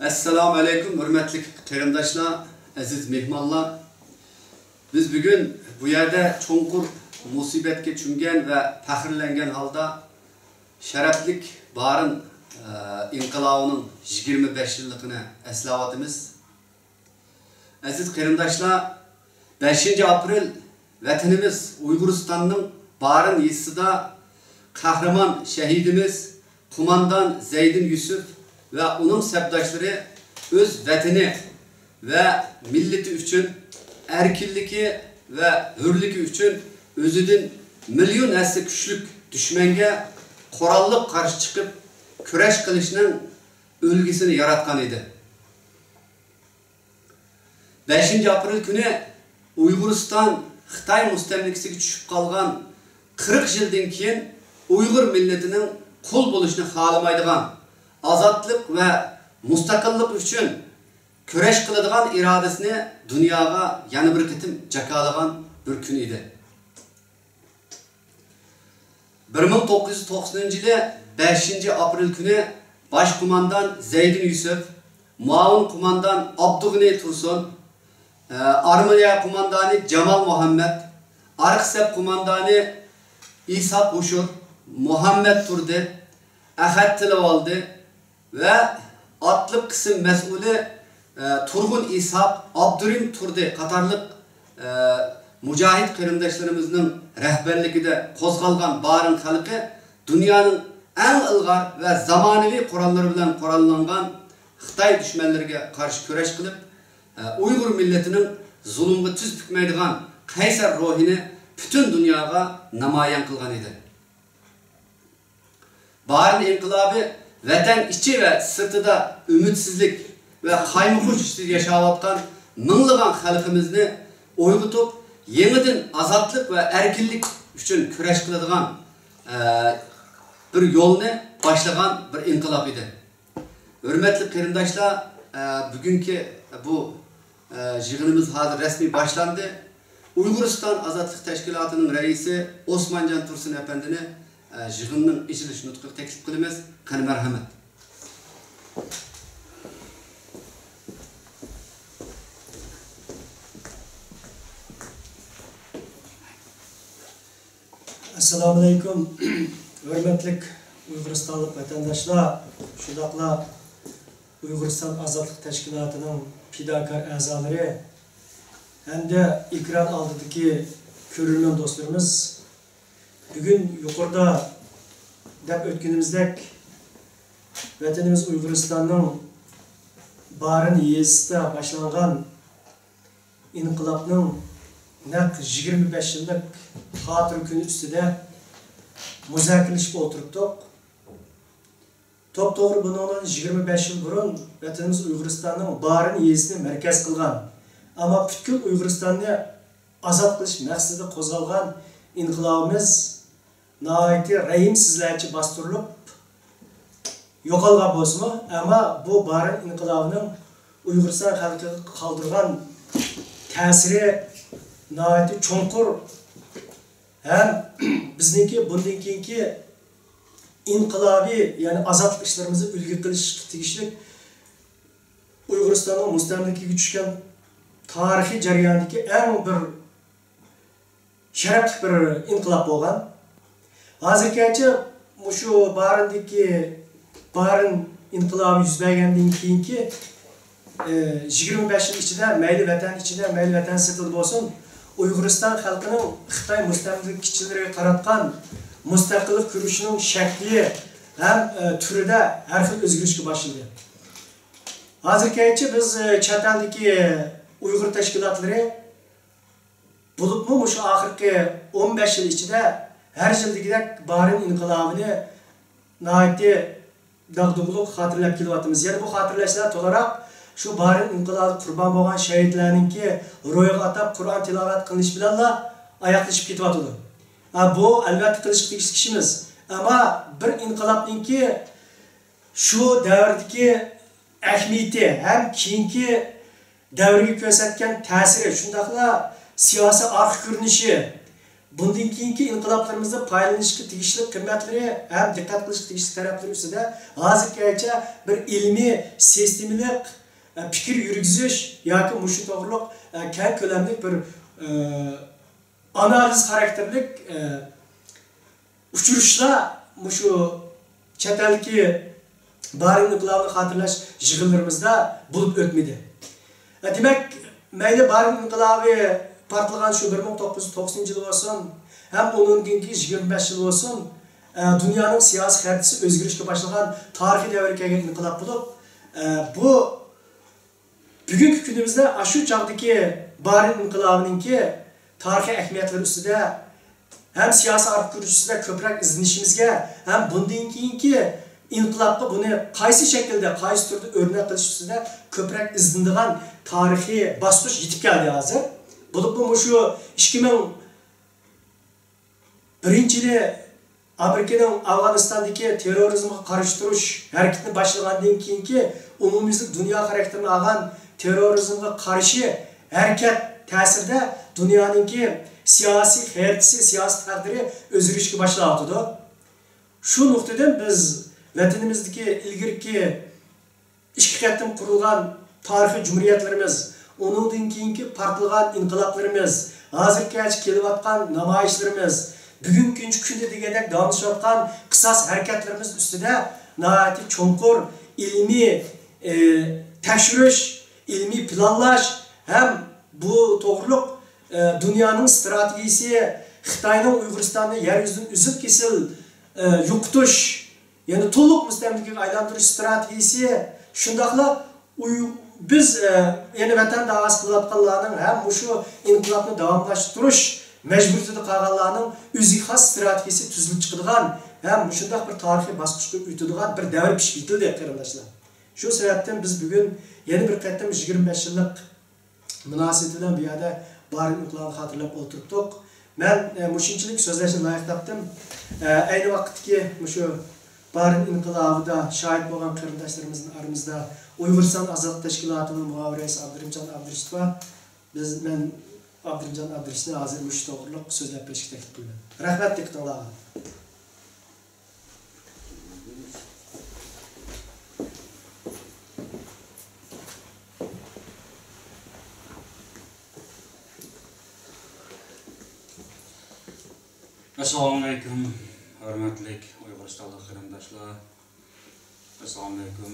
Assalamu alaikum, hürmetli qarindoshlar, aziz mehmonlar. Biz bugün bu yerde çonqur musibatga tushgan ve faxrlangan holda sharaflik Barın inqilobining 25 yilligini eslayapmiz. Aziz qarindoshlar, 5 aprel vatanimiz Uyg'uristonning Barın yezisida kahraman şehidimiz Kumandan Zeydin Yusuf ve onun sepdaşları öz vatani ve milleti üçün erkinligi ve hürligi üçün özüdün milyon asli güçlük düşmenge korallık karşı çıkıp küreş kılışının ölgüsünü yaratkan idi. 5 aprel günü Uyguriston Xitay mustamlikasiga tushib kalgan 40 yıldan keyin Uygur milletinin kul buluşunu xalamaydigan azatlık ve mustaqillik üçün küreş kıladigan iradesini dünyaya yana bir ketim jakalagan bir gün idi. 1990 yılı 5 aprel günü Başkumandan Zeydin Yusuf, Muavin Kumandan Abdug'ni Tursun, Armaniya Kumandanı Cemal Muhammed, Arksep Kumandanı İsa Kuşur, Muhammed Turdi, Ahad Tilavaldi ve atlık kısım mesulü Turgun İshak, Abdurrim Turdi Katarlık mücahit qarindoshlarımızın rehberligide kozgalgan Barın halkı dünyanın en ilgar ve zamanıvi kuralları bilen kurallangan Xitay düşmanlarına karşı köreş kılıp Uygur milletinin zulümge tüz bükmeydigan Kaysar ruhini bütün dünyaya namayan kılgan idi. Barın inkılabı vatan içi ve sırtıda ümitsizlik ve kaymukuş içinde yaşayatkan mınlıgan halkımızını oygutup yeniden azatlık ve erkinlik için küreş kıladigan bir yolunu başlagan bir inkılap idi. Hürmetli qarindoshlar, bugünkü bu yığınımız hazır resmi başlandı. Uyguriston Azatlık Teşkilatı'nın reisi Osmancan Tursun Efendi'ni yığının içiliş nutku teklif kılımız. Kanı merhamet. Assalamu alaikum. Hürmetlik Uyguristonlik vatandaşlar, şundaqla Uyguriston Azatlık Teşkilatı'nın fidakar azaları hem de ekran aldığındaki körülmen dostlarımız bugün yukarıda dep ötkünümüzdek vatanımız Uyguristan'ın Barın yezisinde başlangan inkılapның nek 25 yıllık hatır günü üstüde müzakirleşip oturuptuk. Top doğru bunun 25 yıl burun vatanımız Uyguristan'ın Barın yezisini merkez kılgan. Ama bütün Uyguristan'ı azat kılış maqsadida kozgalgan inkılabımız naiti rahimsizlerce bastırılıp yo'qolgan bo'lsa-mu, ama bu Barın inkılabının Uyguriston halkıga kaldırgan ta'siri naiti çonqur hem bizniki bundan keyingi inkılabi yani azatlık işlerimizi ulgu qilish tegishli Uyguristan'ın mustamlikaga tushgan tarixiy jarayondagi eng bir sharafli bir inqilab bo'lgan. Hozirgacha shu Barın inqilobi yuz bergandan keyingi 25 yil ichida mayli vatan ichida mayli vatan sirtida bo'lsin Uyguriston xalqining Xitoy mustamlikachilarga qaratgan mustaqillik kurushining shakli ham turida har xil o'zgarishga boshladi. Hozirgacha biz chet eldagi Uygur teşkilatları bulupmu şu ahirki 15 yıl içinde her yıldagidek Barın inkılabını naiti dağduguluk hatırlap kelyapmiz. Yani bu hatırlashlar olarak şu Barın inkılabı kurban bo'lgan şehitlerninki ro'yxat atab Kur'an tilovat qilish bilanla ayaqlashib ketyapti. Bu albatta qilish tegishli ishimiz. Ama bir inkılabninki şu davrdagi ahamiyati ham keyingi davrga ko'rsatgan ta'siri, shundaqla siyosiy arx ko'rinishi bundan keyingi inqiloblarimizda foydalanishga tegishli qimmatlari ham diqqat qilishga tegishli taraflari ustida hozirgacha bir ilmiy sistemalik fikr yurgizish yoki mushu to'g'riliq keng ko'lamli bir analiz xarakterlik uchrashlar mushu chet eldagi Bahrin inqilobini xotirlash yig'inlarimizda bo'lib o'tmadi. Demak, mayli Bahrin inqilobi partlagan shu 1990-yil bo'lsin, ham onun keyingi 25 yil bo'lsin, dunyoning siyosiy xaritasi o'zgarishga boshlagan tarixiy davrga kelgan inqilob bo'lib, bu bugungi kunimizda shu chog'dagi Bahrin inqilobininki tarixiy ahamiyatlari ustida ham siyosiy arif kurishida ko'proq izlanishimizga, ham bundan keyingi inqilobga buni qaysi shaklda, qaysi turda o'rnak qilish ustida ko'proq izlanadigan tarixiy bosqich yetib keldi hozir. Bo'lib bu shu 2001-yili Amerikaning Afg'onistondagi terrorizmga qarshi turish harakatini boshlagandan keyingi umumyuzlik dunyo xarakterini olgan terrorizmga qarshi harakat ta'sirida dunyoning siyosiy xaritasi, siyosiy taqdiri o'zgarishga boshladi. Shu nuqtadan biz vatanimizdagi ilgirki ikki qatim qurilgan tarixiy jumhuriyatlarimiz, onundan keyingi partlagan inqiloblarimiz, hozirgacha kelayotgan namoyishlarimiz, bugungi kunda degandek davomlashayotgan qisas harakatlarimiz ustida nihoyatda cho'nqur ilmiy tekshirish, ilmiy planlash ham bu to'g'riliq dunyoning strategiyasi, Xitoyning Uyg'uristonni yer yuzidan uzib kesil yo'qotish, yani to'liq mustamlikaga aylantirish strategiyasi, shundaqla biz yani vatan davası qilayotganlarning ham shu inqilobni davomlashtirish majburiyatida qolganlarning o'ziga xos strategiyasi tuzilib chiqadigan ham shundaq bir tarixiy bosqichga o'tadigan bir davr pishib yetildi qarindoshlar. Shu sababdan biz bugun yana bir qatam 25 yillik munosabat bilan bu yerda Bahrin inqilobini xotirlab o'tirdik. Men mushunchalik so'zlashni loyiq topdim. Ayni vaqtdagi shu Bahrin inqilobida shohid bo'lgan qarindoshlarimizning aramizda Uyg'uriston ozodlik tashkilotining muavirasi Abdurimjon Abdurishitova, men Abdurimjon Abdurishitni hozir mush to'g'riliq so'zlab berishga taklif qildim. Rahmat diqqatlarga. Assalomu alaykum, hurmatli Uyg'uristonlik qarindoshlar. Assalomu alaykum,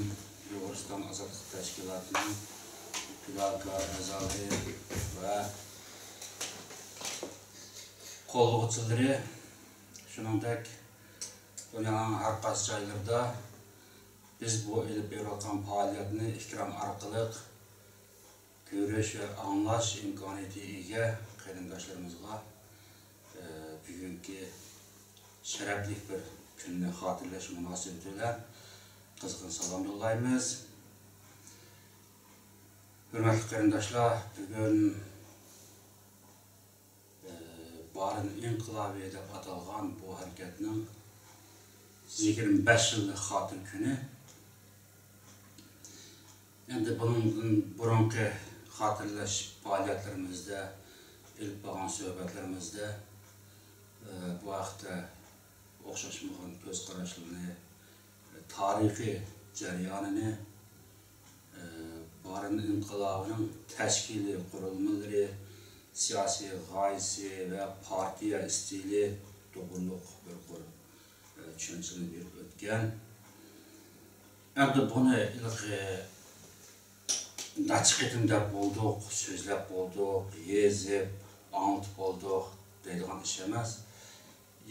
Uyg'uriston ozodlik tashkilotining filial a'zolari va qo'llag'uvchilari, shuningdek dunyoning har qaysi joylarida biz bu elib berayotgan faoliyatni ikram orqali ko'rish va anglash imkoniyatiga ega qarindoshlarimizga bugungi sharafli bir kunni xotirlash munosabati bilan qizg'in salom yo'llaymiz. Hurmatli qarindoshlar, bugun Bahrin inqilobi deb atalgan bu harakatning 25 yillik xotir kuni. Endi bundan burungi xotirlash faoliyatlarimizda, ilk bo'lgan suhbatlarimizda bu vaqtda o'xshashmagan ko'z qarashlarni, tarixiy jarayonini, Bahrin inqilobining tashkiliy qurilmalari, siyosiy g'oyasi va partiya stili to'g'riliq bir tushunchani berib o'tgan. Endi buni ilg'i necha qitim deb bo'ldik, so'zlab bo'ldik, yezib, anglitib bo'ldik deydigan ish emas.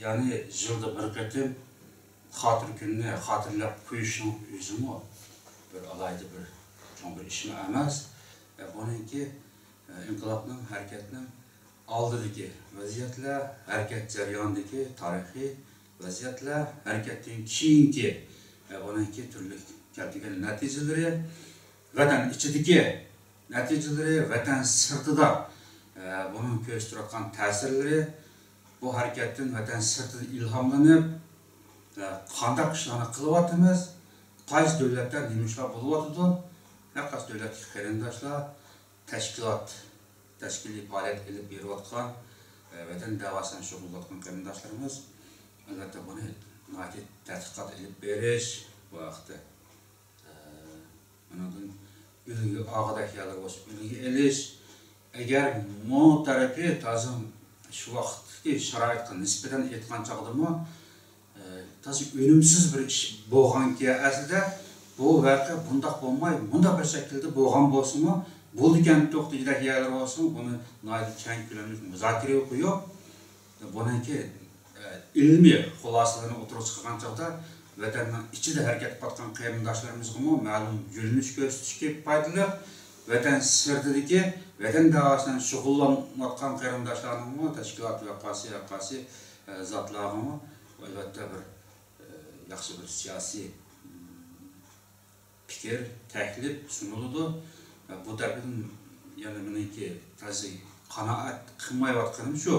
Yani yılda bir qitim xotir kunni xotirlab qo'yishning o'zimi bir alayda bir cho'ng bir ish emas. Buniki inqilobning, harakatning oldidagi vaziyatlar, harakat jarayonidagi tarixiy vaziyatlar, harakatdan keyingi buniki turli keltirgan natijalari, vatan ichidagi natijalari, vatan sirtida bunun ko'rsatayotgan ta'sirlari, bu harekatdan vatan sirtida ilhomlanib qanday ishlarni qilyapmiz, qaysi davlatlar nima ishlar bo'lyapti, har qaysi davlatdagi qarindoshlar tashkiliy faoliyat qilib berayotgan vatan davasına şug'ullangan qarindoshlarimiz albatta buni tadqiqot ilib berish vaqti. Bundan ilgi og'adakilar bo'lsa, ilgi elish agar mo tarafi tazim shu vaqtdagi sharoitga nisbatan aytgan chog'dami tazim unumsiz bir ish bo'lganki aslida bu voqea bundoq bo'lmay, bundoq bir shaklda bo'lgan bo'lsa-mu, bo'lgan to'xtagidagi yerlar olsun, bunu keng ko'lamli muzokara qo'yib, buniki ilmiy xulosalarni o'tirib chiqqan chog'da vatanning ichida harakat qilayotgan qarindoshlarimizga ma'lum yo'linish ko'rsatishga foydali, vatan sirtidagi vatan davosidan shug'ullanayotgan qarindoshlarning tashkilot va qasi zotlarga albatta bir yaxshi bir siyosiy fikir, taklif sunuladi. Bu tarafdan yani meniki tazi qanoat qilmayotganim shu.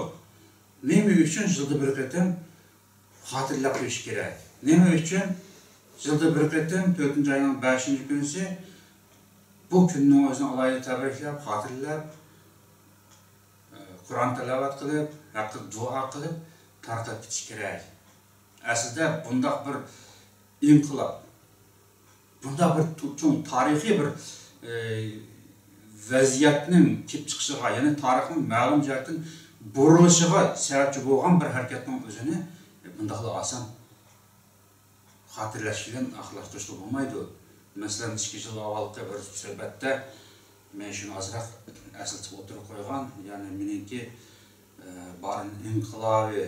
Nima uchun yilda bir qatam xotirlab qo'yish kerak? Nima uchun yilda bir qatam 4-oyning 5-kunisi bu kunning o'zini alayda tabriklab, xotirlab, Qur'on tilovat qilib, haqqi duo qilib tarqatib ketish kerak. Aslida bundoq bir inqilob, bundoq bir cho'ng tarixiy bir vaziyatning kelib chiqishiga, ya'ni tarixning ma'lum jihatdan burilishiga sababchi bo'lgan bir harakatning o'zini bundoq oson xotirlash bilan axloqlashtirishga bo'lmaydi. Masalan, 2 yil avvalgi bir suhbatda men shuni ozroq eslatib o'tirib qo'ygan, ya'ni meniki barin inqilobi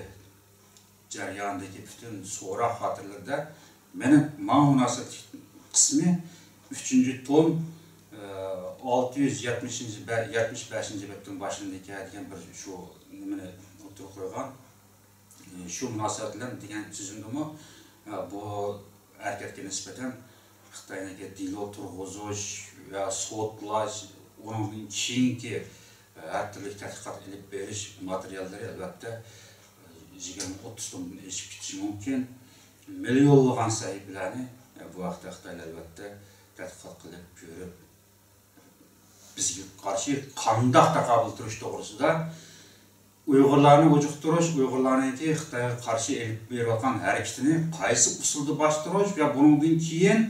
jarayonidagi butun so'roq xotirlarda meni ma'munasat qismi 3-tom 675-betning boshidagi degan bir shu nimani o'tirib qo'ygan. Shu munosabat bilan degan tuzumdimi bu harakatga nisbatan Xitoyga dilo turg'izish va sotlash, uning keyingi har turli tadqiqot ilib berish materiallari albatta 20-30 tomdan eshib ketishi mumkin. Millionlagan sahiflarni bu vaqtda Xitoy albatta tadqiqot qilib ko'rib bizga qarshi qanday taqobil turish to'g'risida Uyg'urlarni ujuqtirish, Uyg'urlarniki Xitoyga qarshi elib berayotgan harakatini qaysi usulda boshtirish va bundan keyin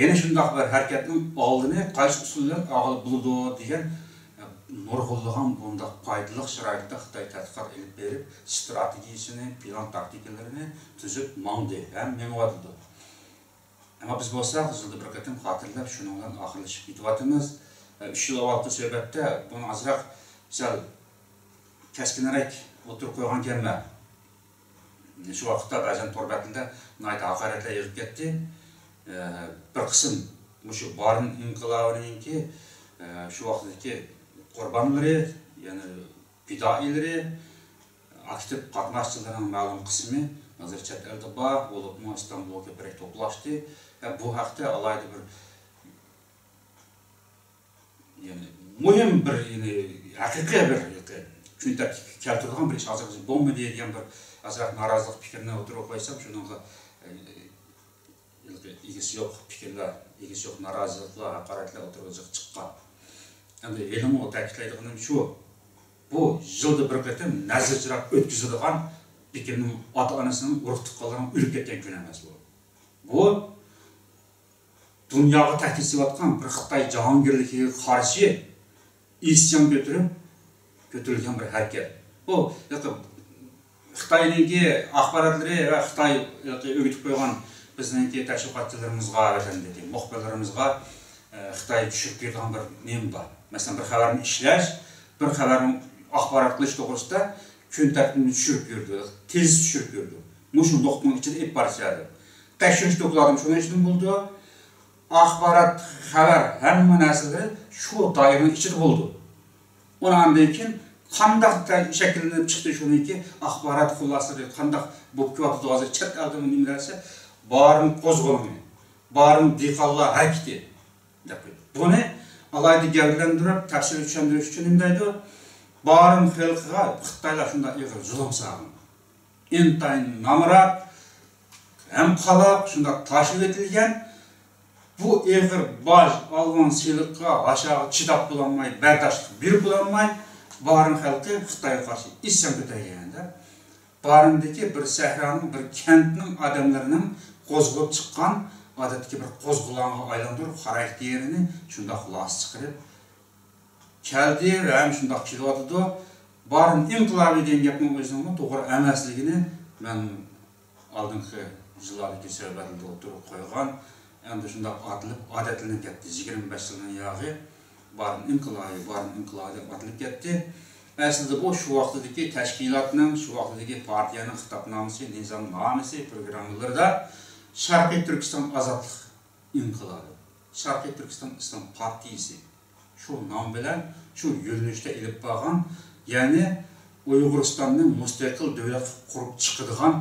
yana shunday bir harakatning oldini qaysi usullar og'il bo'ladi degan nurg'unlagan bunday foydali sharoitda Xitoy tadqiqot ilib berib, strategiyasini, plan taktikalarini tuzib mangdi, ham mengyapti. Ama biz bo'lsak, yilda bir qatam xotirlab, shuni bilan oxirlashib ketyapmiz. 3 yil avvalgi suhbatda buni ozroq sal keskinroq o'tirib qo'ygan ekanman. Shu vaqtda ba'zan torbatida nayt haqoratlar yig'ib ketdi. Bir qism shu barin inqilobininki shu vaqtdagi qurbonlari, ya'ni fidoilari, aktiv qatnashchilarning ma'lum qismi hozir chet elda bor, bo'lib Istanbulga ko'proq to'plashdi. Bu haqda alayda bir yani muhim bir haqiqiy bir kunta keltirgan bir ish hozir bo'lmaydi degan bir azroq norozilik fikrini o'tirib qo'ysam, shunga egisi yo'q fikrlar, egisi yo'q noroziliklar, haqoratlar o'tirib chiqqan. Endi e'limi ta'kidlaydiganim shu, bu yilda bir qatam nazarchiroq o'tkazilgan fikrning ota-onasining urug' tuqqanlarining o'lib ketgan kun emas bu. Bu dunyoga tahdid qilayotgan bir Xitoy jahongirligiga qarshi isyon ko'tarilgan bir harakat. Bu Xitoyning axborotlari va Xitoy o'g'itib qo'ygan bizningki tashviqotchilarimizga, vatandagi muxbirlarimizga Xitoy tushirib bergan bir nima bor. Masalan, bir xabarni ishlash, bir xabarni axborot qilish to'g'risida kun tartibini tushirib berdi, tez tushirib berdi. Mushu nuqtaning ichida ep barishadi. Tekshirish to'pladim shuni uchun bo'ldi. Axborot, xabar hamma narsalar shu doiraning ichida bo'ldi. Undan keyin qanday shakllanib chiqdi shuniki axborot xulosalari qanday bo'lib ketdi hozir chet elda nimalarsa barin qo'zg'oloni, barin dehqonlar harakati deb buni alayda gavlandirib tafsir tushundirish uchun nima deydi? Barin xalqqa Xitoylar shunday ig'ir zulm saqlagan. Intayin namrat ham qaloq shunday tashib etilgan. Bu ig'ir boj olgan siyliqqa aşağı chidab bo'lolmay, bardashlik berib bo'lolmay, Barın xalqı Xitayga qarşı isyan ko'targanda, barındaki bir sahranın, bir kentning adamlarının qo'zg'ab chiqqan odatdagi bir qo'zg'olonga aylantirib, xarakterini shundoq xulos chiqarib keldi va ham shundoq kelyotdi. Barın inqilobi degan gapning o'zining to'g'ri emasligini men oldingi yillardagi suhbatlarda o'tirib qo'ygan. Endi shundoq atilib, odatlanib ketdi. 25 yilning yog'i barın inqilobi deb atilib ketdi. Aslında bu şu vaqtdagi tashkilotning, şu vaqtdagi partiyaning xitobnomasi, nizomnomasi, programmalarida Sharqiy Turkiston Ozodlik inqilobi, Sharqiy Turkiston Islom partiyasi şu nom bilan, şu yo'nalishda ilib borgan, ya'ni Uyg'uristonning mustaqil davlat qurib chiqadigan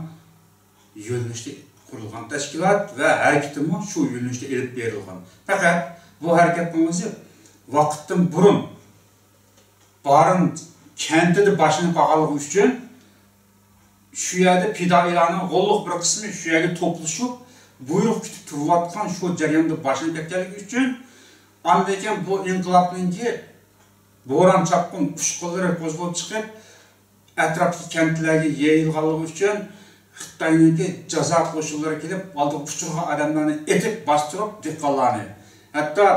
yo'nalishda qurilgan tashkilot va harakatimi şu yo'nalishda ilib berilgan. Faqat bu harakatning o'zi vaqtdan burun barın kentide başını qaqalığı üçün şu yerdə pidailarının qo'lluq bir qismi şu yerga toplashib, buyruq kutib turayotgan şu jarayonda başını ketganligi üçün andakan bu inqilobninki bo'ron chaqqon pushqinlari qo'zg'ab chiqib, atrofdagi kentlarga yayilganligi üçün Xitoyninki jazo qo'shinlari kelib, oldiga uchirgan odamlarni etib bostirib dehqonlarni. Hatto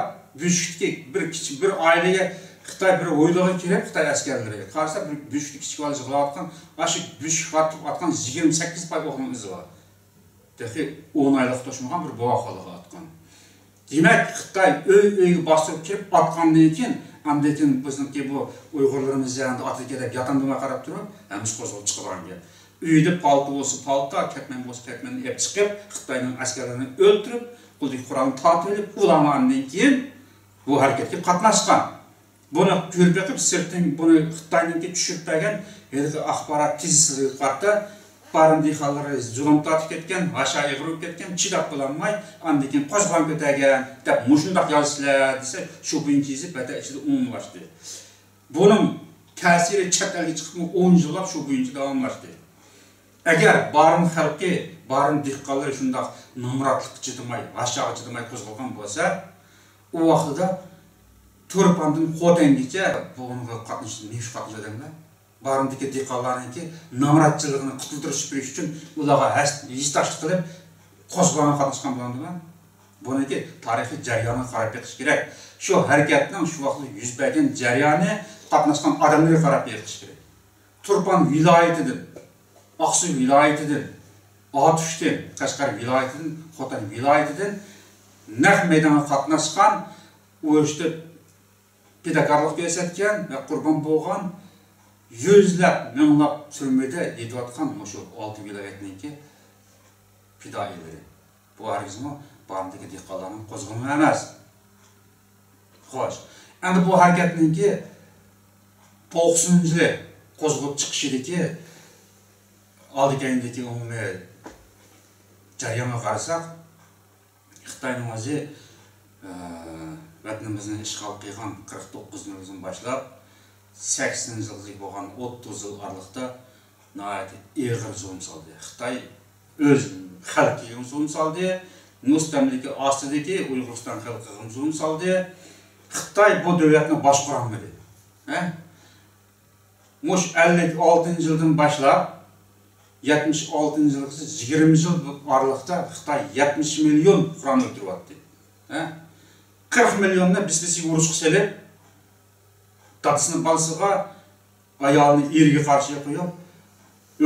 Büşk'teki bir aileye Xitay bir oyluğa kirib, Xitay askerleri qarsa bir Büşk'teki kichik bola yig'layotgan, aşı Büşk atgan 28 pay o'qning izi bor. Deki 10 oylik to'shmagan bir boqalığı atgan. Demak, Xitay öy bostirib kirib atgandan keyin, amdekin bizniki bu Uyg'urlarimiz yanında atıkada yatandığına qarab turib, hamiz qo'zg'ab chiqadigan gap. Uyda palto bo'lsa palto, ketmen bo'lsa ketmenni ep chiqib, Xitoyning askerlarini o'ldirib, qo'ldagi Qur'onni tortib olib, ulamandan keyin bu hareketga qatnashgan. Buni ko'rib yiqib, sirtin buni Xitoyninki tushirib bergan, yerga axborot tezligiga qarata barın dehqonlari zulm tortib ketgan, hasha yig'irib ketgan, chidab bo'lolmay, andan keyin qo'zg'on ko'targan, deb mushundaq yozishlar desa, shu birinchisi bata ichida umumlashdi. Buning ta'siri chet elga chiqib 10 yillab shu bo'yicha davomlashdi. Agar barın xalqi, barın dehqonlari shundaq nomratlik chidamay, hasha chidamay qo'zg'algan bo'lsa, u vaqtda Turpandan qo'tangicha bunga qatnashdi, neft qatnashadimlar. Barındaki dehqonlarniki nomratchiligini qutultirish uchun ularga yistashlik qilib qo'zg'olonga qatnashgan bo'landilar. Buniki tarixiy jarayonni qarab berish kerak. Shu harakatning shu vaqtda yuz bergan jarayoni qatnashgan odamlarga qarab berish kerak. Turpan viloyatidan, Aqsu viloyatidan, Otishdan, Qashqar viloyatidan, Xotan viloyatidan naq maydonga qatnashgan, o'shda pedagoglıq ko'rsatgan va qurbon bo'lgan yüzlab, minglab turmada yetayotgan shu 6 viloyatniki fidoiylari. Bu harizmi barindagi dehqonlarning qo'zg'oloni emas. Xo'sh, endi bu harakatniki 90-yil qo'zg'ab chiqishidagi oldingidagi umumiy jarayonga qarasak, Xitoyning o'zi vatanimizni ishg'ol qilgan 49-yildan boshlab 80-yilga bo'lgan 30 yil oralig'ida nihoyat og'ir zulm soldi. Xitoy o'z xalqiga zulm soldi, mustamlika ostidagi Uyg'uriston xalqiga zulm soldi. Xitoy bu davlatni boshqara olmadi. Mush 56-yildan boshlab 76-yilgacha 20 yil oralig'ida Xitoy 70 million Qur'on o'ldiryapti. 40 milyonla bislisiga urushga selib, dadısının balısıga ayağını eriga qarshi qo'yib,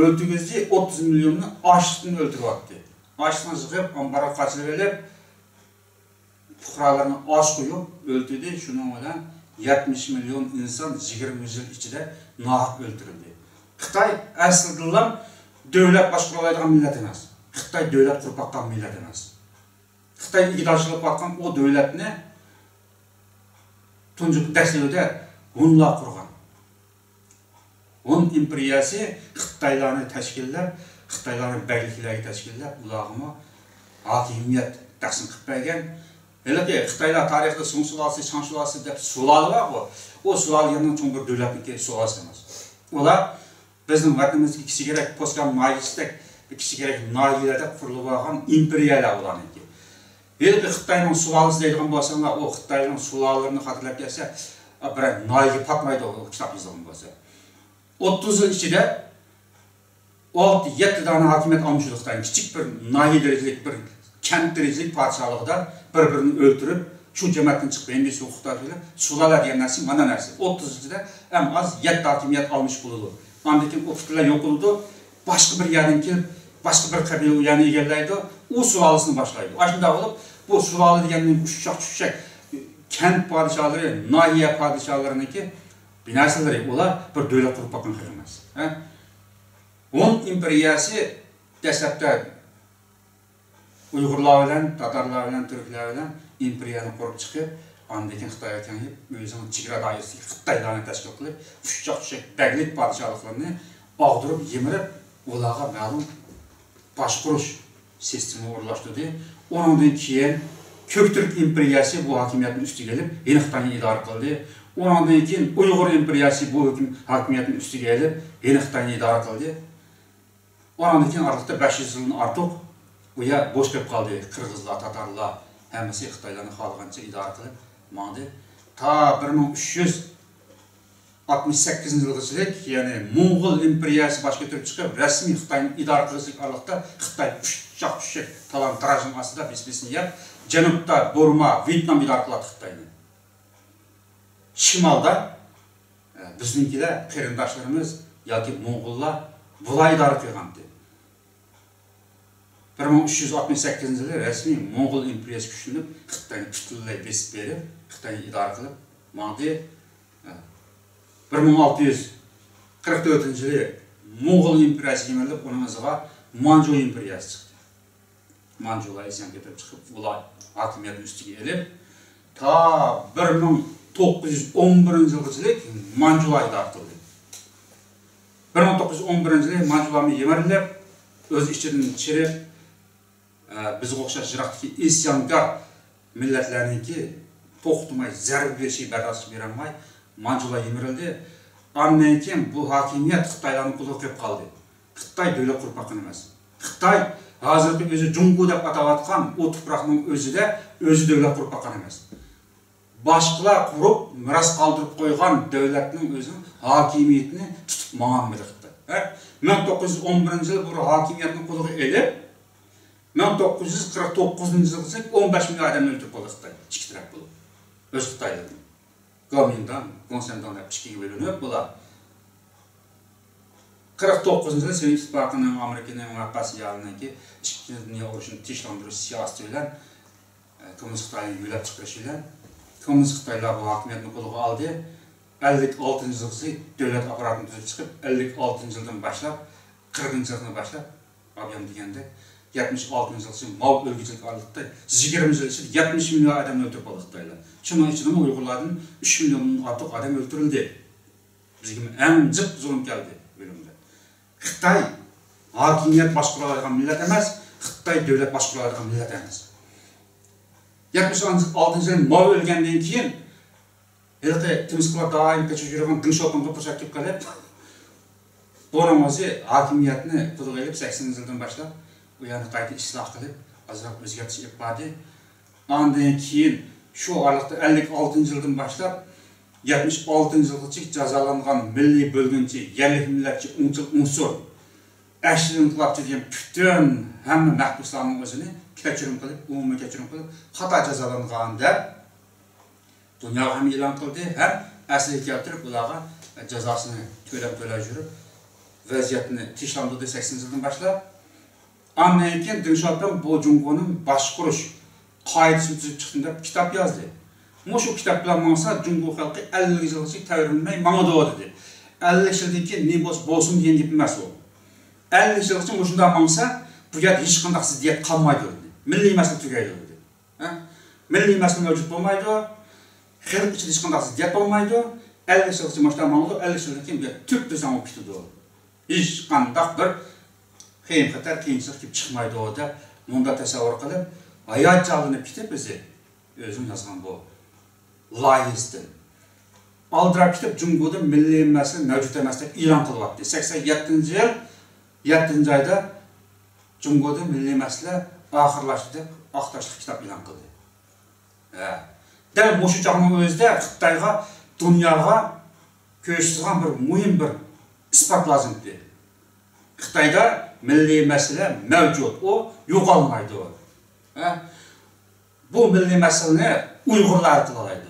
o'ldirgizdi 30 milyonni açlıqdan o'ldiryapti. Açlıqdan chiqib, ambara qochilib olib, fuqarolarni och qo'yib o'ldirdi. Shuning bilan 70 milyon inson 20 yil ichida nohaq o'ldirildi. Xitoy aslida davlat boshqara oladigan millat emas. Xitoy davlat qurib boqqan millat emas. Xitoy ig'doshilib boqqan o davlatni tunji dastlabida hunlar qurgan. Hun imperiyasi Xitoylarni tashkillab, Xitoylarni bayliklarga tashkillab, ularga hokimiyat taqsim qilib bergan. Elbette Xitoylar tarixda Song sulolasi, Shang sulolasi deb sulol bor. O sulollarning cho'ng bir davlatniki sulolasi emas. Ular bizning vatanimizga kishi kerak postgan majlisdek, kishi kerak noiyalarda qurilib olgan imperiyalar ularniki. Elbette Xitoyning sulolasi deydigan bo'lsanglar, o Xitoyning sulolalarini xotirlab kelsa, bir nayga patmaydi o kitap yazılgan bo'lsa. 30 yıl içinde 6-7 tane hakimiyet almışlıktan küçük bir nahi derecelik bir kent derecelik padişahlıkta birbirini öldürüp şu cemaatten çıkmayın diye hukuklar söyle. Sulalar diyen nersi, mana nersi. 30 yılda en az 7 hakimiyet almış bulundu. Andaki o fikirler yok oldu. Başka bir yerden gelip başka bir kabile yani egerleydi. O sulalısını başlaydı. Aşında olup bu sulalı diyenin uçacak kent padişahları, nahiye padişahlarındaki binasaları olar bir devlet kurup bakın kılmaz. Onun imperiyası desepte Uygurlar bilen, Tatarlar bilen, Türkler bilen imperiyanı kurup çıkıp andaki Xitay'a kenip özünün çigara dairesi Xitaylarını teşkil kılıp uçacak bəglik padişahlıklarını ağdırıp yemirip olağa məlum başkuruş sistemi uğurlaştırdı. Ondan keyin Köktürk imperiyası bu hakimiyetin üstü gelip yeni Xitay'ı idare kıldı. Ondan keyin Uygur imperiyası bu hakimiyetin üstü gelip yeni Xitay'ı idare kıldı. Ondan keyin aralıkta 500 yılın artık uya boş kep kaldı. Kırgızlar, Tatarlar, hemisi Xitaylarını xalqanca idare kılıp mağdı. Ta 1368 yılgıçılık, yani Moğol imperiyası başka türlü çıkıp resmi Xitay'ın idare kılışlık aralıkta Xitay uçacak talan tarajın asıda bisbisini yap. Janubda Burma, Vietnam idare kıladı Xitay'ını. Şimalda bizimkiler, qeyrindaşlarımız yoki Moğollar bulay idare kılgandı. 1368 yılı resmi Moğol imperiyası güçlünüp Xitay'ını bütünlüğe besip verip Xitay'ı idare kılıp mağdı 1644 yılı Moğol imperiyası kemerlip onun azıға Manchu imperiyası çıktı. Manchular isyan getirip çıkıp bulay hakimiyetin üstüge elip ta 1911 yılgıçılık Manchular idare kıldı. 1911 yılı Manchularını yemerilip öz içinden çirip bizi oxşar jiraktaki isyankar milletlerninki toxtumay, zərb bir şey bərdaşlık veremay, Manchular yemirildi. Ondan keyin bu hakimiyet Xitaylarning qo'liga kelib qoldi. Xitay davlat qurib bakın emas. Xitay hozirgi o'zi Jungu deb atavatgan o tuproqning o'zida o'zi davlat qurib bakın emas. Boshqalar qurib, miras qoldirib qo'ygan davlatning o'zi hakimiyetini tutib ma'amili Xitay. 1911 yil bu hakimiyetning qo'liga elib 1949 yılda 15 milyon adam öldürüp oldu Xitay. İki taraf buldu. Öz Xitay'dan. Gomindan, Konstantan hep çıkıya bölünüp bular. 49 yılda Sovet İttifakı'nın, Amerika'nın muvaffaqiyati yalından ki İkinci Dünya Uruşu'nu tinchlandirish siyosati bilan Kommunist Xitay'ni yo'lab chiqarish bilan Kommunist Xitaylar bu hakimiyetni qo'lga oldi. 56 yılda davlat apparatini tuzib chiqib, 56 yıldan boshlab 40 yildan boshlab Abiyam deganda 76 yıl Mao ölgücülük aldıkta 20 yıl içinde 70 milyon adam öldürüp aldıklarla. Şunun içinde Uygurların 3 milyonun artık adam öldürüldü. Bizim en zıp zulüm geldi bölümde. Xitay hakimiyet başkurulan millet emez, Xitay devlet başkurulan millet emez. 76 yıl Mao ölgenden keyin Elqi Timsklar daim keçip yürüyen Dingshop'un to'qib kelib qolib, bunun o'zi hakimiyetni qo'lga olib 80 yildan boshlab bu yana qayta isloh qilib, azroq o'zgartirish olib bordi. Ondan keyin shu aralıqda 56 yildan boshlab 76 yilgacha jazolangan milliy bo'lgunchi, yerlik millatchi unsur ashli inqilobchi degan butun hamma mahbuslarning o'zini kechirim qilib, umumiy kechirim qilib, xato jazolangan deb dunyoga ham e'lon qildi, ham asliga keltirib ularga jazosini to'lab yurib vaziyatni tinchlantirdi 80 yildan boshlab. Ondan keyin Deng Xiaoping bu Jungo'nun başkuruş qoidasini tuzib chiqdim deb kitob yozdi. Shu kitob bilan mangsa Jungo xalqi 50 yilgacha tavrinmay mangadi dedi. 50 yildan keyin ne bo'lsin degan gap emas u. 50 yilgacha shunday mangsa bu yerda hech qanday ziddiyat qolmaydi dedi. Milliy masala tugaydi dedi. Milliy masala mavjud bo'lmaydi. Xalq ichida hech qanday ziddiyat bo'lmaydi. 50 yilgacha shunday mangadi, 50 yildan keyin bu yer tüp tuzam bo'lib ketadi. Hech qanday bir qiyin xatar qiyinchilik kelib chiqmaydi o deb bunda tasavvur qilib hayot chalinib ketib bizni o'zim yozgan bu loyihasidan aldirab ketib Jungo'da milliy masala mavjud emas deb e'lon qilyapti. 87-yil 7-oyda Jungo'da milliy masala oxirlashdi deb oqtashli kitob e'lon qildi. Dal shu chog'ning o'zida Xitoyga dünyaya köştüğün bir mühim bir ispat lazımdı. Xitayda milli mesele mevcut, o yok olmaydı o. Bu milli meseleni Uygurlar kılalaydı.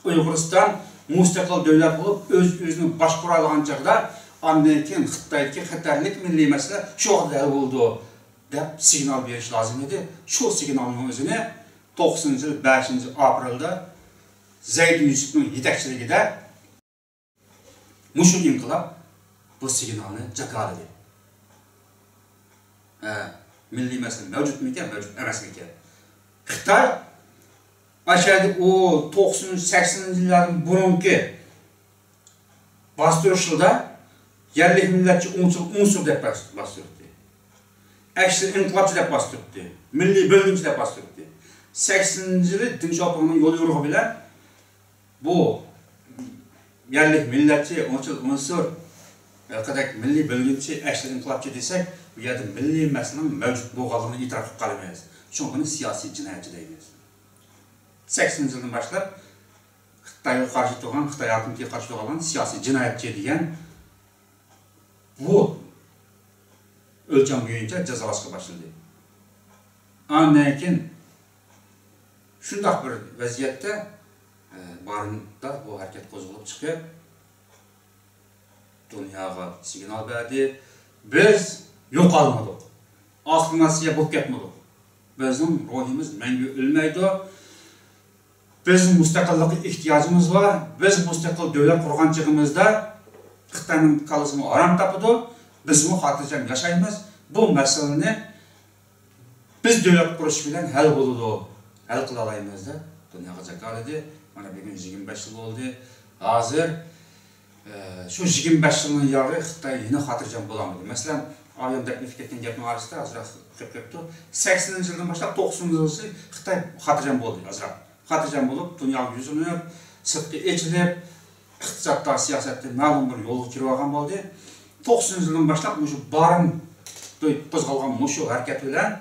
Uyguristan müstakil devlet bulup özünü başkuralıgan çağda Amerikan Xitay'daki xatarlik milli mesele şu kadar oldu dep signal veriş lazım idi. Şu signalın özünü 90 yıl 5 aprelda Zeyd Yusuf'un yetekçiligide muşu inkılap bu signalını cakaladı. Milli mesele mevcut mu iken, mevcut emas mı iken. Xitay aşağıda o 90-80 yılların burunki bastırışında yerli milletçi unsur dep bastırdı. Ekşi inkılapçı dep bastırdı. Milli bölgünçü dep bastırdı. 80 yılı Dinç Alpağı'nın yolu yoruğu bilen bu yerli milletçi unsur kadar milli bölgünçü ekşi inkılapçı desek bu yerde milli meselenin mevcut boğalığını itiraf kalamayız. Çünkü bunu siyasi cinayetçi deyimiz. 80 yıldan başlap Xitay'a karşı doğan, Xitay hakimiyetine karşı doğan siyasi cinayetçi diyen bu ölçem boyunca cezalaşka başladı. Anlayın şundak bir vaziyette barında bu hareket kozulup çıkıp dünyaya signal verdi. Biz yok almadık. Aklına size bok etmedik. Bizim ruhimiz mengü ölmeydi. Bizim müstakillik ihtiyacımız var. Biz müstakil devlet kurgançığımızda Xitay'ın kalısını aram tapıdı. Biz bunu hatırlayacağım yaşayımız. Bu meseleni biz devlet kuruş bilen hal buludu. Hal kılalayımız da. Dünyaya zakal edi. Bana bir gün 25 yıl oldu. Hazır şu 25 yılın yağı Xitay yine hatırlayacağım bulamadı. Mesela Ayan teklif etken gapning arasida azroq qilib 80 yıldan başlap 90 yılı Xitay hatırlayacağım oldu azroq. Hatırlayacağım bulup dünya yüzünü sırtqa echilib iqtisodda siyosatda ma'lum bir yo'lga kirib olgan bo'ldi. 90 yıldan başlap mushu barin qo'zg'algan mushu harakat bilan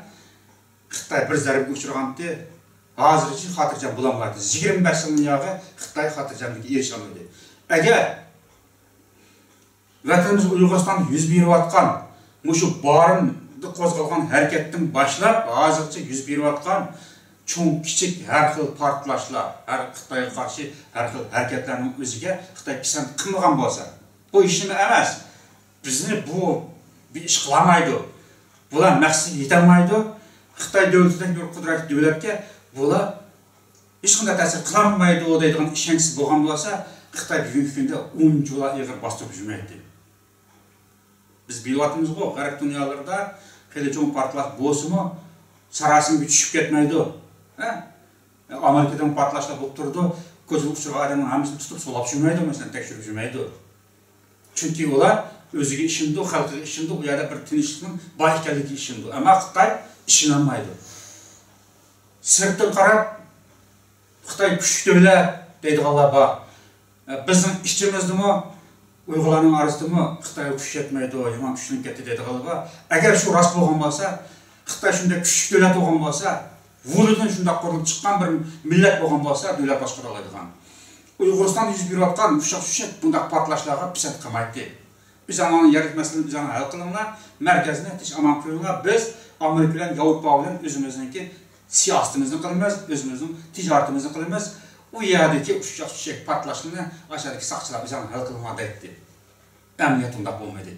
Xitay bir zarbaga uchragandi. Hozircha hatırlayacağım bulamadi. 25 yılın yağı Xitay hatırlayacağımga erisha olmadi. Agar vatanimiz Uyg'uristonda yuz berayotgan mushu barinda qo'zg'algan harakatdan başlap hozircha yuz berayotgan çoğun kiçik her xil partlaşlar, her Xitayga karşı her xil hareketlerinin özüge Xitay pisand qilmagan bo'lsa, bu işimi emas. Bizni bu bir iş qılamaydı. Bular maqsadga yetolmaydi. Xitay devletidan ko'ra qudratli devletga bular hech qanday ta'sir qilolmaydi deydigan ishonch bo'lgan bo'lsa, Xitay bugungi kunda 10 yo'la ig'ir bostirib yurmaydi. Biz bilyapmiz-ku, g'arb dunyolarida xeyli cho'ng partlash bo'lsa-mu, sarosimaga tushib ketmaydi. Amerika'dan partlaşlar bo'lib turdi. Ko'zlik uchirgan odamning hammasini tutib solab yurmaydi, masalan, tekshirib yurmaydi. Chunki ular o'ziga ishindi, xalqiga ishindi, u yerda bir tinchlikning bor ekanligiga ishindi. Ammo Xitoy ishonmaydi. Sirtdan qarab Xitoy kuchli davlat deydiganlar bor. Bizning ichimizdami, Uyg'urlarning orasidami Xitoy kuch yetmaydi, yomon kuchlanib ketdi deydiganlar bor. Agar shu rost bo'lgan bo'lsa, Xitoy shunday kuchli davlat bo'lgan bo'lsa, Vurudan şunda kurulup çıkan bir millet bo'lgan bo'lsa, devlet boshqara oladigan. Uyg'uriston yuz berayotgan ushaq bunday portlashlarga pisat qilmaydi. Biz amanın yerlik meseleni biz hal qilinglar, markazini tish aman qo'yinglar. Biz Amerika bilan Yevropa bilan o'zimizniki siyosatimizni qilamiz, o'zimizning tijoratimizni qilamiz. U yerdagi ushaq portlashlarni aşağıdaki saqchilar biz hal qilinglar deydi. Emniyet unda bo'lmaydi.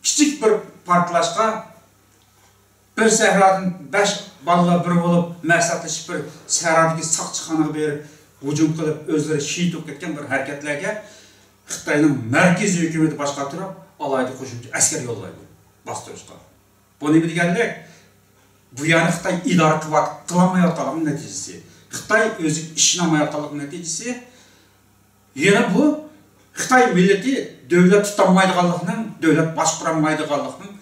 Kichik bir portlashga bir sahradan 5 balalar bir bo'lib, maslahatlashib bir sahradagi saqchixonaga berib, hujum qilib, o'zlari shehid bo'lib ketgan bir harakatlarga Xitoyning markaziy hukumati boshqartirib, alayda qo'shimcha askar yo'llaydi, bostirishga. Bu nima deganlik? Bu yana Xitoy idora qilolmayotganligining natijasi. Xitoy o'zi ishlamayotganligining natijasi. Yana bu Xitoy millati davlat tutolmaydiganligining, davlat boshqarolmaydiganligining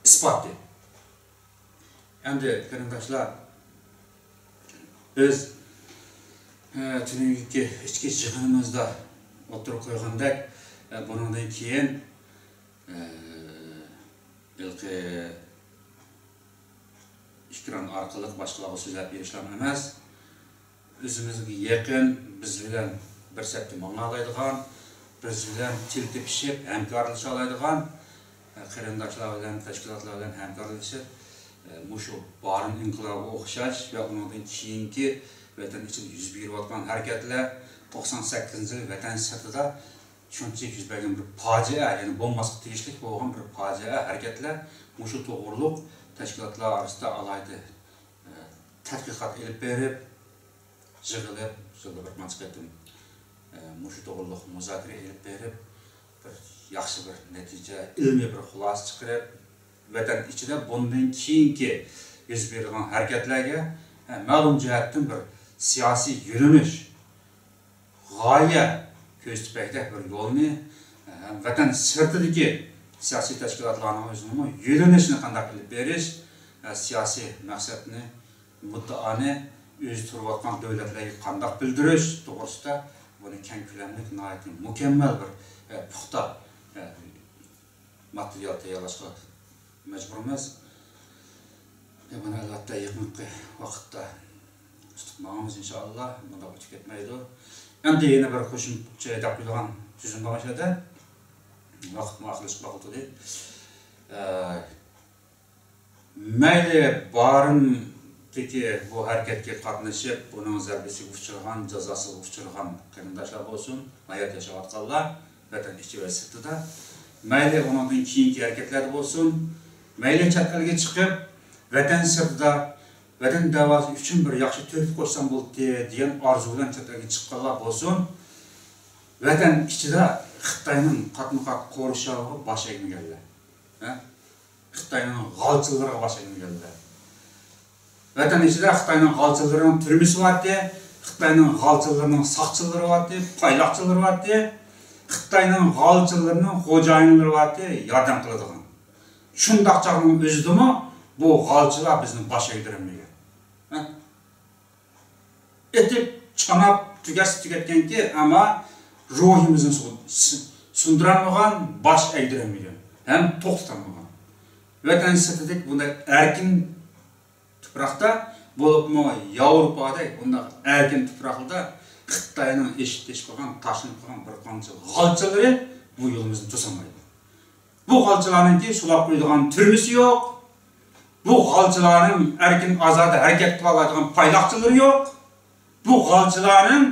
isboti. Endi qarindoshlar, biz tungi ichki yig'inimizda o'tirib qo'ygandek, bundan keyin ilki ekran orqali boshqalarga so'zlab berishlar emas, o'zimizga yaqin, biz bilan bir sette mağnalaydıgan, biz bilen til tepişip, hemkarlışı alaydıgan, qarindoshlar bilan, tashkilotlar bilan hamkorlashib, mushu barin inqilobi o'xshash va undan keyingi vatan ichida yuz berayotgan harakatlar 98-yil vatan sirtida shunchalik yuz bergan bir fojia, ya'ni bo'lmaslik tegishli bo'lgan bir fojia harakatlar mushu to'g'riliq tashkilotlar orasida alayda tadqiqot olib berib, yig'ilib, bir mantiqatim mushu to'g'riliq muzokara olib berib, bir yaxshi bir natija, ilmiy bir xulosa chiqarib, vatan ichida bundan keyingi yuz bergan harakatlarga ma'lum jihatdan bir siyosiy yo'nalish, g'oya ko'rsatmakda bir yo'lni vatan sirtidagi siyosiy tashkilotlarning o'zining yo'nalishini qanday qilib berish, siyosiy maqsadni, muddaoni o'z turayotgan davlatlarga qanday bildirish to'g'risida buni keng ko'lamli, mukammal bir puxta material tayyorlashga majburmiz. Buni albatta yaqinqi vaqtda tutmoqmiz inshaalloh. Bunda o'tib ketmaydi. Endi yana bir qo'shimcha aytib qo'ygan so'zim bor edi. Vaqt muaxilishib qoldi. Mayli barimdagi bu harakatga qatnashib, buning zarbasiga uchragan, jazosiga uchragan qarindoshlar bo'lsin, hayot yashayotganlar vatan ichi va sirtida, mayli undan keyingi harakatlar bo'lsin, mayli chet elga chiqib, vatan sirtida vatan da'vosi uchun bir yaxshi to'p qo'shsam bo'ldi degan orzu bilan chet elga chiqqanlar bo'lsin, vatan ichida Xitoyning qatma-qat qo'rishlariga bosh egmaganlar. Xitoyning g'olchilariga bosh egmaganlar. Vatan ichida Xitoyning g'olchilarining turmushi bordi, Xitoyning g'olchilarining saqchilari bordi, payloqchilari bordi, Xitoyning g'olchilarining xo'jayinlari bordi, yordam qiladigan. Shundaq chog'ning o'zidami bu g'olchilar bizni bosh egdirmagan. Etib chanab tugatganki, ammo ruhimizni sundiramagan, bosh egdirmagan, ham to'xtatamagan. Vatan sirtidagi bunday erkin tuproqda bo'libmi, Yevropada bunday erkin tuproqda Xitoyning eshitish qilgan, tashlanib qolgan bir qancha g'olchilari bu yo'limizni to'samaydi. Bu g'olchilarningki sulab qo'yadigan turmushi yo'q. Bu g'olchilarning erkin ozod harakat qila oladigan payloqchilari yo'q. Bu g'olchilarning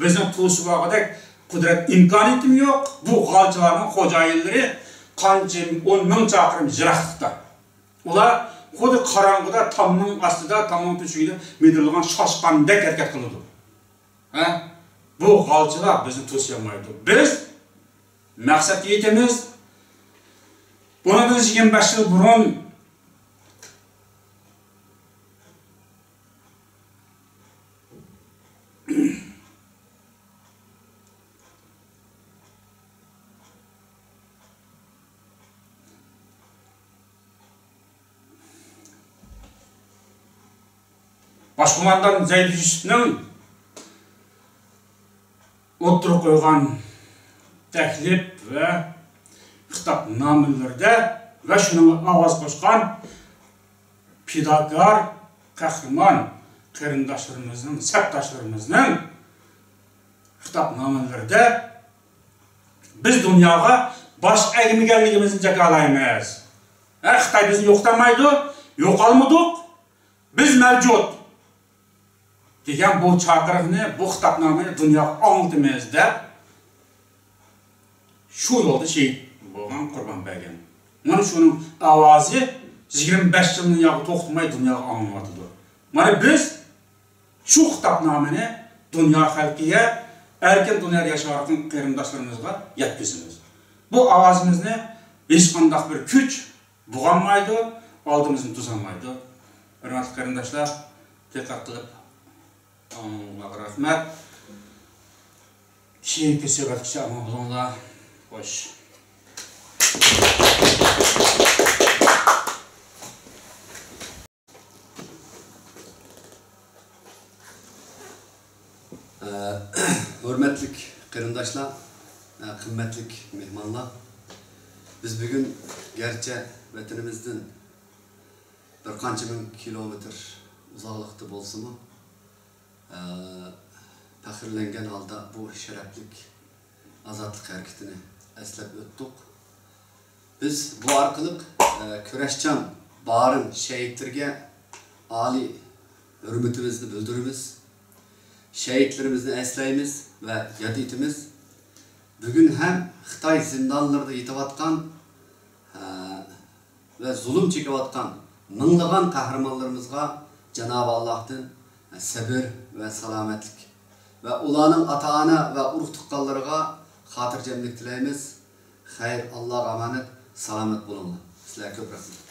bizning to'sibog'idek qudrat imkoniyati yo'q. Bu g'olchilarning xo'jayinlari qancha 10 ming chaqirim yiroqlikda. Ular xuddi qorong'ida tomning ostida, tomning tushida medirilgan shoshqandek harakat qiladi. Bu g'olchilar bizni to'siyamaydi. Biz maqsadga yetamiz. Bundan 25 yil burun Başkumandan Zayd Yusuf'ning o'tirib qo'ygan taklif va xitobnomalarida va shuni ovoz qo'shgan fidokor, qahramon qarindoshlarimizning, sabdoshlarimizning xitobnomalarida biz dunyoga bosh egmaganligimizni jakalaymiz. Xitoy bizni yo'qtamaydi, yo'qolmadik, biz mavjud degan bu chaqiriqni, bu xitobnomani dunyoga anglitamiz deb shu yo'lda shehid bo'lgan Qurbon bergan. Mana shuning ovozi 25 yilni yo'q to'xtamay dunyoga anglatyapti. Mana biz shu xitobnomani dunyo xalqiga, erkin dunyoda yashayotgan qarindoshlarimizga yetkazamiz. Bu ovozimizni hech qanday bir kuch bo'g'olmaydi, oldimizni tuzolmaydi. Hurmatli qarindoshlar, diqqat qilib rahmat. Keyingi suhbatgacha omon bo'linglar. Xo'sh. Hürmetlik qarindoshlar, qimmatlik mehmonlar. Biz bugün gerçi vatanimizden bir qancha ming kilometr uzoqlikda bo'lsa-mu, faxrlangan holda bu sharaflik azatlık hareketini eslep öttük. Biz bu arkalık kurashchan barin şehitlerge ali hürmetimizni bildirimiz. Şehitlerimizni eslaymiz ve yad etimiz. Bugün hem Xitoy zindanlarida yetayotgan ve zulüm çekayotgan minglagan qahramonlarimizga Cenab-ı Allah'tan sabır ve selametlik ve ularning ata-ana ve urug' tuqqanlariga xotirjamlik tilaymiz. Xayr, Allohga emanet, salomat bo'linglar. Sizlarga ko'p rahmat.